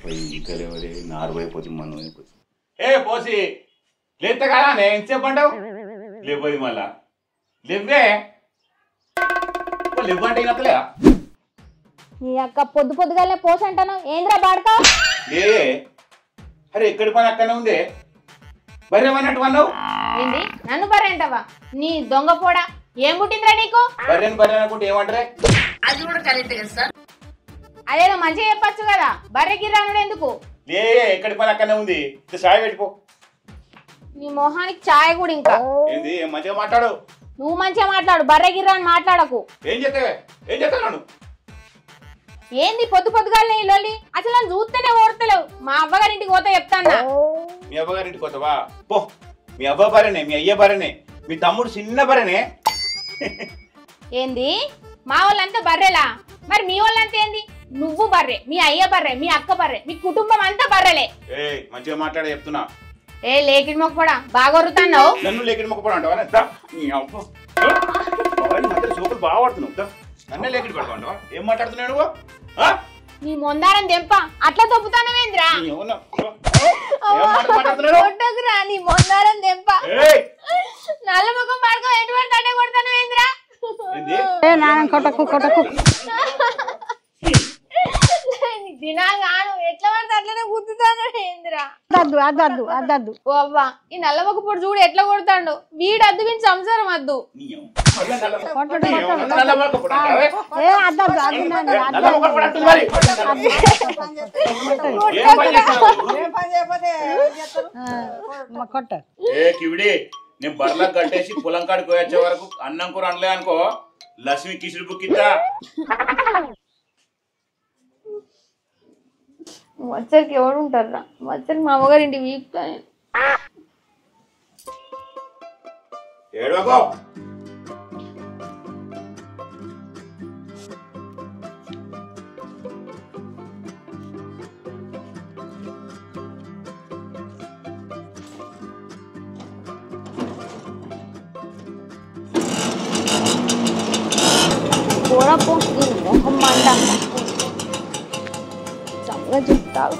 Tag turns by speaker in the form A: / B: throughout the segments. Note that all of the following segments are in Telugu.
A: పోయి ఇంకా లేవలే నారుపోయిపోతుంది మనం అయిపోతుంది. ఏ పోసి లేత కదా నేను చెప్పంటావు లేకపోయి మళ్ళా లేవే లేవంటే నక్కలేదా
B: నీ అక్క పొద్దు పొద్దుగానే పోసి అంటాను ఏంద్రా బాడతా
A: ఏ అరే ఎక్కడి పని అక్కడనే ఉంది బర్రెమన్నట్టు అన్నావు
B: ఏంది నన్ను బర్రె అంటావా నీ దొంగ పోడా ఏం పుట్టిందిరా నీకు
A: బర్రెని అనుకుంటే ఏమంటారే
C: అది కూడా కరెక్ట్ కదా సార్
B: అదేదో మంచిగా చెప్పచ్చు కదా బర్రెకి రానుడు ఎందుకు
A: లే ఎక్కడి పని అక్కడనే ఉంది చాయ్ పెట్టుకో
B: నీ మొహానికి ఛాయ్ కూడా ఇంకా
A: ఏంది మంచిగా మాట్లాడు
B: నువ్వు మంచిగా మాట్లాడు బర్రె గిర్రా అని మాట్లాడకు
A: ఏం చెప్తాను
B: ఏంది పొద్దు పొద్దుగాలనే ఇల్లు అసలు నన్ను చూస్తేనే ఓడతలేవు మా అవ్వగారింటికి పోతే చెప్తాను
A: మీ అవ్వగారింటికి పోతావా పో మీ అవ్వ బర్రెనే మీ అయ్య బర్రెనే మీ తమ్ముడు చిన్న బర్రెనే
B: ఏంది మా వాళ్ళంతా బర్రెలా మరి మీ వాళ్ళంతా ఏంది నువ్వు బర్రె మీ అయ్య బర్రె మీ అక్క బర్రె మీ కుటుంబం అంతా బర్రెలే
A: ఏ మంచిగా మాట్లాడే చెప్తున్నా
B: ఏ లేకిడి మొక్క బాగా వరుతున్నావు
A: నన్ను లేకిడి మొక్క అంటావా సోకులు బాగా పడుతున్నావు నన్నే లేకిడి పడతావు ఏం మాట్లాడుతున్నావు నువ్వు
B: నీ మొందారం దెంప అట్లా తొప్పుతానవేంద్రా కొట్టకురా నీ మొందారం దెంప నల్ల ముఖం పడుకో ఎటువంటి అడ్డే కొడతానవేంద్రా
D: కొట్టకు
B: దినాగాను ఎట్లా పడితే అట్లనే గుద్దుతాను ఏంద్రా
D: అద్దద్దు
B: ఓ అవ్వ ఈ నల్లమొక్క పొడి చూడు ఎట్లా కొడతాడు వీడు అద్దు వీని సంసారం అద్దు
A: నేను బర్లకు కట్టేసి పొలం కాడికి వచ్చే వరకు అన్నం కూర అనలే అనుకో లక్ష్మి కిసుడు బుక్కిద్దా
B: వచ్చరికి ఎవడు ఉంటారా వచ్చరికి మా అమ్మగారింటి వీక్తా
A: ఏడవకో
B: పోరాపో మొహం మంట చక్కగా చెప్తావు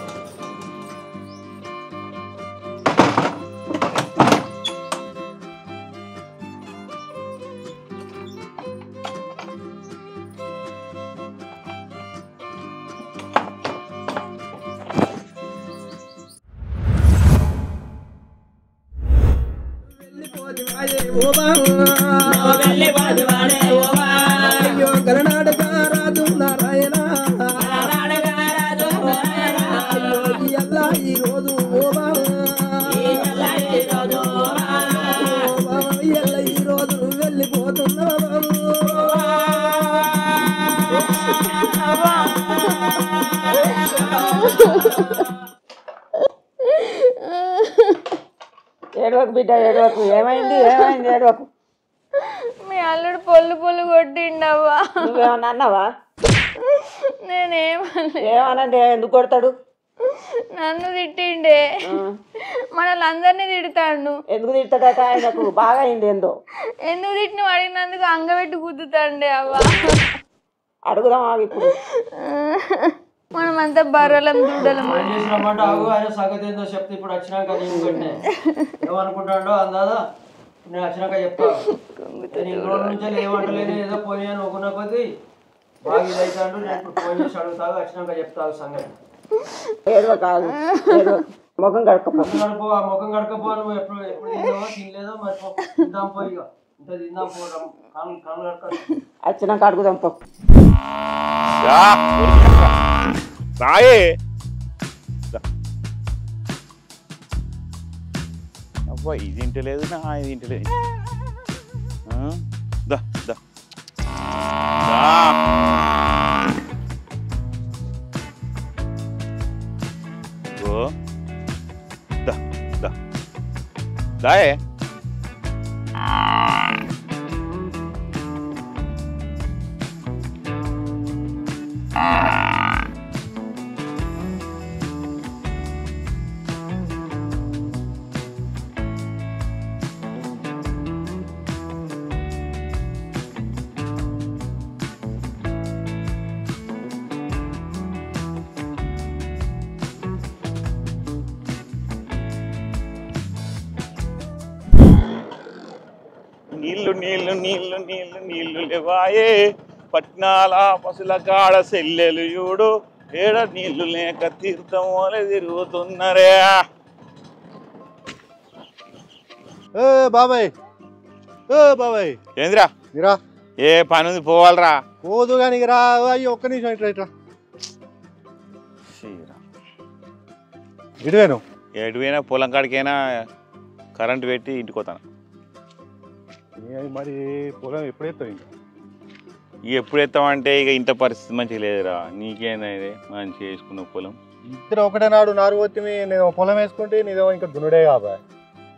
D: ఏడవకు బిడ్డ ఏడవకు ఏమైంది ఏడవకు
B: మీ అల్లుడు పొల్లు పొల్లు కొట్టిండవ్వా
D: నువ్వేమన్నా అన్నావా ఏమనంటే ఎందుకు కొడతాడు
B: నన్ను తిట్టిండే మనల్ని తిడతాడు
D: ఎందుకు తిడతాడట ఆయనకు బాగా అయింది ఏందో
B: ఎందుకు తిట్టిన అడిగినందుకు అంగబెట్టి గుద్దుతాండే అవ్వ
D: అడుగుదాం ఆగు ఇప్పుడు
B: మనమంతా బర్రెలం దూడలం
E: సంగతి ఏందో చెప్తే ఇప్పుడు వచ్చినాక ఏమనుకుంటాడో అందాదా నేను వచ్చినాక చెప్తా నేను రోజు నుంచి ఏమంటలేదు ఏదో పోనీ అని ఒకన కొద్ది బాగా ఇదైతాడు నేను ఇప్పుడు ఫోన్ చేసి అడుగుతావు వచ్చినాక చెప్తావు సంగతి
D: ఏదో కాదు ముఖం కడుక్కపో
E: ఆ ముఖం కడకపో నువ్వు ఎప్పుడు ఎప్పుడు తిన్నావో తినలేదో మరి తిందాం పోయి ఇంత తిందాం పో కళ్ళు కడక
D: వచ్చినాక అడుగుదాం పో
A: రాయే అబ్బా ఇది ఇంటలేదు నా ఇది ఇంటలేదు దా దా దా దా దాయే నీళ్లు నీళ్లు నీళ్లు నీళ్లు నీళ్లు లేవాయే పట్నాల పసుల కాడ సెల్లెలు చూడు ఏడ నీళ్లు లేక తీర్థం వలె తిరుగుతున్నారే.
F: బాబాయ్ బాబాయ్
A: ఏందిరా
F: మీరా
A: ఏ పని ఉంది పోవాలరా.
F: పోదు కానీ రా. అయ్యో ఒక్క నిమిషం ఇట్లా ఇట్లా ఇటువేను
A: ఎటు పోయినా పొలం కాడికైనా కరెంటు పెట్టి ఇంటికి పోతాను.
F: మరి పొలం ఎప్పుడెత్తావు ఇంకా?
A: ఇక ఎప్పుడు ఎత్తామంటే ఇక ఇంత పరిస్థితి మంచిగా లేదురా. నీకేంది మంచిగా వేసుకున్న పొలం.
F: ఇద్దరు ఒకటే నాడు నారు వచ్చి నేను పొలం వేసుకుంటే నీదేమో ఇంకా దున్నుడే కాబా.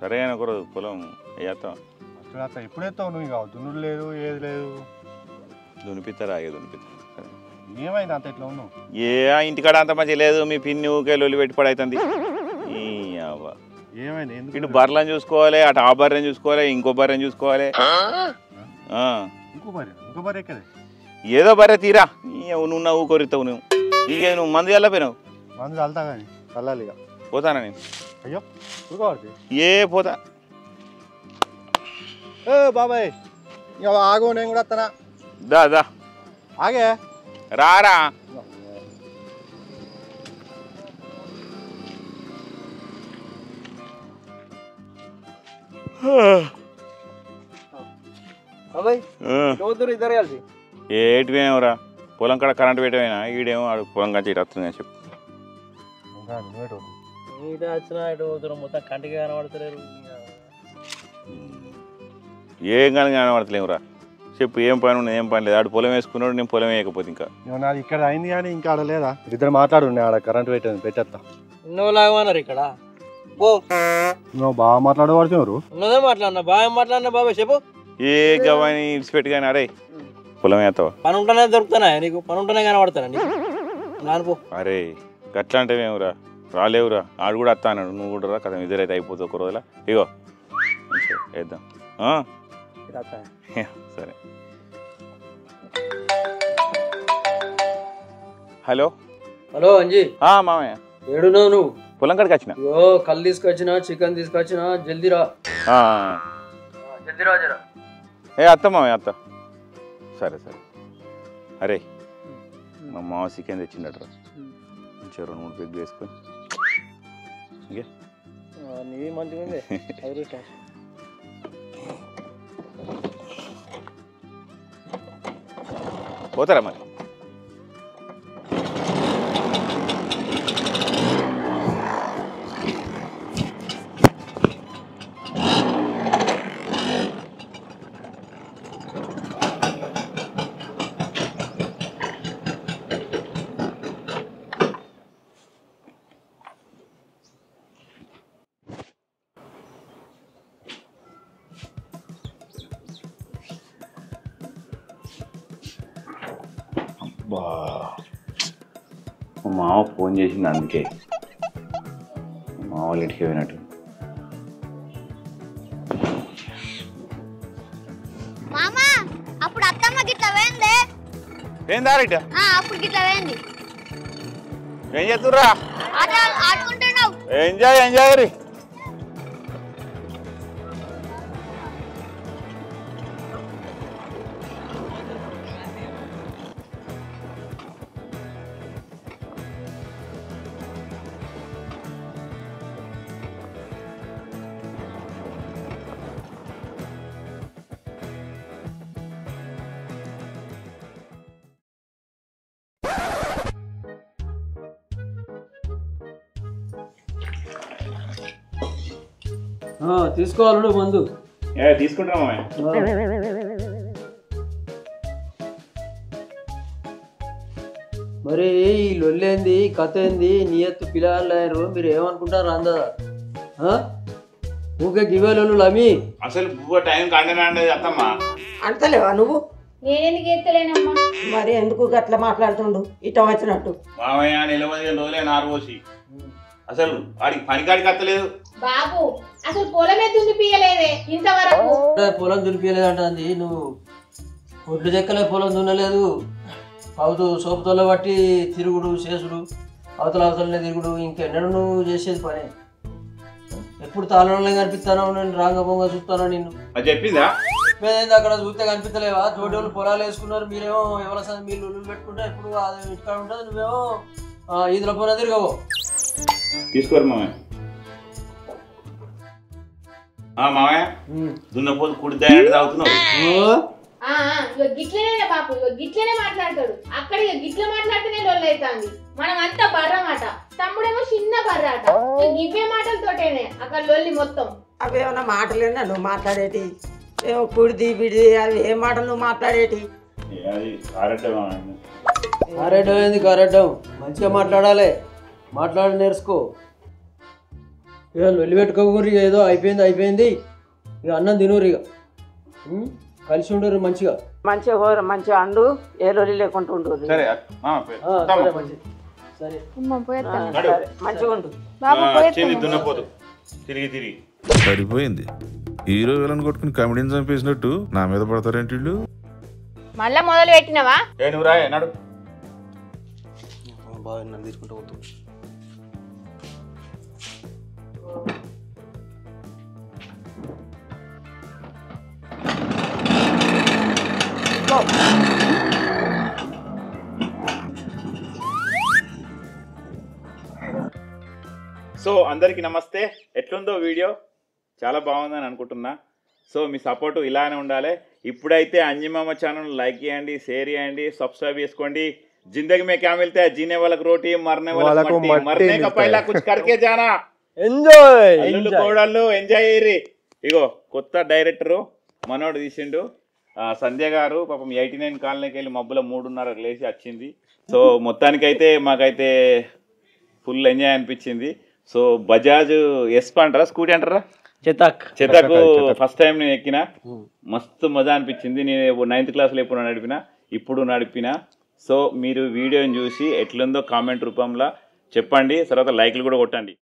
A: సరే అని ఒకరోజు పొలం వేస్తాం.
F: అట్లా ఎప్పుడు ఎత్తావు నువ్వు? ఇక దున్నుడు లేదు ఏది లేదు.
A: దునిపిస్తారా ఇక దునిపిస్తా.
F: ఏమైంది అంత ఇట్లా ఉన్నావు?
A: ఏ ఇంటికాడ అంత మంచిగా లేదు. మీ పిన్ని ఊకే లొల్లి పెట్టి పడవుతుంది.
F: ఏమైంది? ఎందుకు
A: ఇటు బర్రెలను చూసుకోవాలి, అటు ఆ బర్రెని చూసుకోవాలి, ఇంకో బర్రెని చూసుకోవాలి.
F: ఇంకో బర్రె ఎక్కడే?
A: ఏదో బర్రె తీరా నువ్వు నవ్వు కొరుతావు. నువ్వు ఇక నువ్వు మందు వెళ్ళపోయినావు.
F: మందు చల్లుతా కానీ చల్లాలి ఇక.
A: పోతానా నేను?
F: అయ్యో ఊరుకోవాలి.
A: పోతా.
F: బాబాయ్ ఇక ఆగు, నేను కూడా వస్తానా.
A: దా
F: ఆగే
A: రారా.
E: ఇద్దరు కలిసి
A: ఏటి పోయినావురా? పొలం కాడ కరెంట్ పెట్టమైనా ఈడేమో పొలం కంచి ఇటు వస్తుంది అని చెప్పు.
E: ఇటు వచ్చినా ఇటు పోతున్నారు, మొత్తం కంటికి కనబడతలేరు.
A: ఏం కానీ కనబడతలేవురా. చెప్పు ఏం పని ఉన్నది? ఏం పని లేదు. ఆడు పొలం వేసుకున్నాడు, నేను పొలం వేయకపోతే ఇంకా
F: నాది ఇక్కడ అయింది కానీ ఇంకా ఆడ లేదా? ఇద్దరు మాట్లాడు, ఆడ కరెంట్ పెట్టేస్తా.
E: లాగమన్నారు ఇక్కడ. పో
F: నువ్వు బాగా మాట్లాడబడుతున్నారు.
E: ఉన్నదే మాట్లాడినా, బాగా మాట్లాడినా. బాబాయ్ చెప్పు.
A: ఏ గవాని ఇడిచిపెట్టి కానీ అరే పొలం వేస్తావా?
E: పని ఉంటేనే దొరుకుతానా నీకు? పని ఉంటేనే కనబడతానా నీకు? నానుపో.
A: అరే గట్లా అంటే ఏమురా? రాలేవురా. ఆడు కూడా వస్తా అన్నాడు. నువ్వు కూడా రా కదా. ఇద్దరైతే అయిపోతుంది ఒక రోజులా. ఇగో వేద్దాం. సరే. Hello
E: hello Anji.
A: మామయ్య
E: ఏడున్నావు నువ్వు?
A: పొలం కాడికి వచ్చిన.
E: కళ్ళు తీసుకొచ్చినా, చికెన్ తీసుకొచ్చినా. జల్దీరా జల్దీరా జరా.
A: అత్త మామయ్య అత్త. సరే సరే. అరే మా మామ చికెన్ తెచ్చిండట్రా. మంచిగా 2-3 పెగ్గు వేసుకొని ఇంకే
E: నీ మంచిగా
A: పోతారా మరి? మా మామ ఫోన్ చేసింది, అందుకే మా వాళ్ళు ఇంటికి పోయినట్టు.
G: మామా అప్పుడు అత్తమ్మ గిట్ల వేయండి.
A: ఏందా రైట్?
G: అప్పుడు గిట్ల వేయండి.
A: ఏం చేస్తుర్రా?
G: ఆడుకుంటున్నావు.
A: ఎంజాయ్ రీ.
E: తీసుకోవాలి మందు.
A: తీసుకుంటాం.
E: మరి ఈ లొల్లేంది, కథ ఏంది? నీ ఎత్తు పిల్లలు మీరు ఏమనుకుంటారు? అందా ఊకే గివేలు అమ్మి
A: అసలు టైం కంటే అత్తమ్మా
D: అంటలేవా నువ్వు?
B: నేనెందుకు ఎత్తలేనమ్మా?
D: మరి ఎందుకు గట్లా మాట్లాడుతుండు ఇట వచ్చినట్టు?
A: మామయ్య నిలవది రోజులే నారుపోసి అసలు వాడికి పనికాడికి అత్తలేదు.
B: బాబు అసలు పొలమే దున్నిపియలేదే ఇంతవరకు.
E: పొలం దునిపించలేదంటుంది. నువ్వు ఒడ్లు చెక్కలే పొలం దున్నలేదు. అవుతూ సోపుతోలో బట్టి తిరుగుడు చేసుడు, అవతలనే తిరుగుడు. ఇంకెన్నడూ నువ్వు చేసేది పనే. ఎప్పుడు తాళంలో కనిపిస్తానో, నేను రాంగ పొంగ చూస్తానో నిన్ను.
A: అది చెప్పిందా?
E: చెప్పేది అక్కడ చూస్తే కనిపించలేవా? తోటోళ్ళు పొలాలు వేసుకున్నారు, మీరేమో ఎవరి మీరు ఉల్లు పెట్టుకుంటే ఎప్పుడు అది ఇంటికాడ ఉంటుంది, నువ్వేమో ఈదుల పోనా తిరగవు.
A: తీసుకోరు మామయ్య. మామయ్య దున్నపోతు కుడితే తాగుతున్నావు.
B: గిట్లనే బాపు, గిట్లనే మాట్లాడతాడు. అక్కడ గిట్ల మాట్లాడితేనే లొల్లు అవుతుంది. మనం అంతా బర్రమాట, తమ్ముడేమో చిన్న బర్రాట. ఇవే మాటలతోటేనే అక్కడ లొల్లి మొత్తం.
D: అవేమన్నా మాటలేనా నువ్వు మాట్లాడేటి? ఏమో కుడిది బిడిది అవి ఏ మాటలు నువ్వు మాట్లాడేటి?
E: కారెడ్డం ఏంది కారెడ్డం? మంచిగా మాట్లాడాలి, మాట్లాడి నేర్చుకో. ఇక లొల్లి పెట్టుకోకూరి, ఏదో అయిపోయింది. ఇక అన్నం తినూరు, ఇక కలిసి ఉండరు మంచిగా.
D: మంచిగా అండు, ఏ లొల్లి లేకుండా ఉండదు.
A: సరే
E: సరే
D: మంచిగా ఉండు.
A: దున్నపోతు తిరిగి
H: సరిపోయింది. హీరో విలన్ కొట్టుకుని కమెడీని చంపేసినట్టు నా మీద పడతారేంటి వీళ్ళు?
B: మళ్ళా మొదలు పెట్టినవా?
A: నువ్వు రాయ నడు.
E: బాగా నన్ను తీసుకుంటూ పోతుంది.
A: సో అందరికీ నమస్తే. ఎట్లుందో వీడియో? చాలా బాగుందని అనుకుంటున్నా. సో మీ సపోర్టు ఇలానే ఉండాలి. ఇప్పుడైతే అంజిమామ ఛానల్ లైక్ చేయండి, షేర్ చేయండి, సబ్స్క్రైబ్ చేసుకోండి. जिंदगी में क्या मिलता है? जीने वाला को रोटी, मरने वाला को मट्टी. मरने का पहला कुछ करके जाना. ఎంజాయ్ కోడళ్ళు ఎంజాయ్ అయ్యి. ఇగో కొత్త డైరెక్టరు మనోడు తీసిండు, సంధ్య గారు. పాపం 89 కాలనీకి వెళ్ళి మబ్బుల 3:30 లేచి వచ్చింది. సో మొత్తానికైతే మాకైతే ఫుల్ ఎంజాయ్ అనిపించింది. సో బజాజ్ ఎస్పా అంటారా, స్కూటీ అంటారా, చెతకు ఫస్ట్ టైం నేను ఎక్కిన. మస్తు మజా అనిపించింది. నేను 9th క్లాస్లో ఎప్పుడు నడిపిన. సో మీరు వీడియోని చూసి ఎట్లుందో కామెంట్ రూపంలో చెప్పండి. తర్వాత లైక్లు కూడా కొట్టండి.